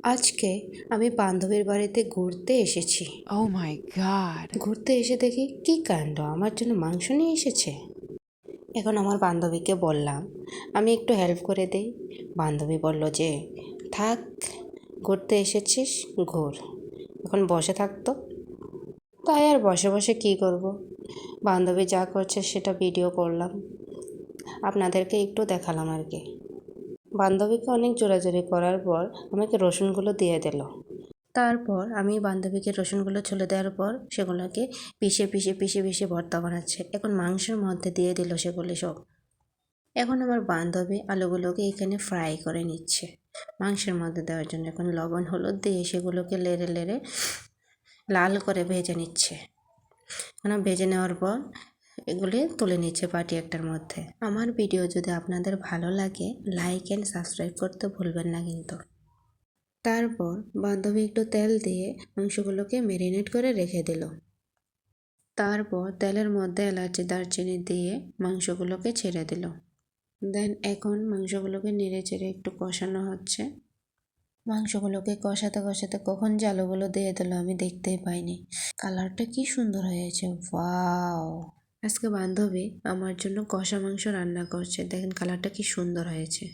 আজকে আমি বান্ধবীর বাড়িতে ঘুরতে এসেছি। Oh my god. ঘুরতে এসে দেখি কী কাণ্ড, আমার জন্য মাংস নিয়ে এসেছে। এখন আমার বান্ধবীকে বললাম আমি একটু হেল্প করে দেই। বান্ধবী বলল যে থাক, ঘুরতে এসেছিস ঘুর, এখন বসে থাকতো। তাই আর বসে বসে কী করব, বান্ধবী যা করছে সেটা ভিডিও করলাম, আপনাদেরকে একটু দেখালাম আর কি। বান্ধবীকে অনেক জোরাজোরি করার পর আমাকে রসুনগুলো দিয়ে দিল। তারপর আমি বান্ধবীকে রসুনগুলো ছুলে দেওয়ার পর সেগুলোকে পিষে পিষে পিষে পিষে ভর্তা বানাচ্ছে। এখন মাংসের মধ্যে দিয়ে দিল সেগুলি সব। এখন আমার বান্ধবী আলুগুলোকে এখানে ফ্রাই করে নিচ্ছে মাংসের মধ্যে দেওয়ার জন্য। এখন লবণ হলুদ দিয়ে সেগুলোকে লেড়ে লেড়ে লাল করে ভেজে নিচ্ছে। এখন ভেজে নেওয়ার পর এগুলি তুলে নিচ্ছে বাটি একটার মধ্যে। আমার ভিডিও যদি আপনাদের ভালো লাগে লাইক অ্যান্ড সাবস্ক্রাইব করতে ভুলবেন না কিন্তু। তারপর বান্ধবী একটু তেল দিয়ে মাংসগুলোকে ম্যারিনেট করে রেখে দিল। তারপর তেলের মধ্যে এলাচি দারচিনি দিয়ে মাংসগুলোকে ছেড়ে দিল। দেন এখন মাংসগুলোকে নেড়ে চেড়ে একটু কষানো হচ্ছে। মাংসগুলোকে কষাতে কষাতে কখন যে আলুগুলো দিয়ে দিল আমি দেখতেই পাইনি। কালারটা কি সুন্দর হয়েছে, ওয়াও! আজকে বান্ধবী আমার জন্য কষা মাংস রান্না করছে, দেখেন কালারটা কি সুন্দর হয়েছে।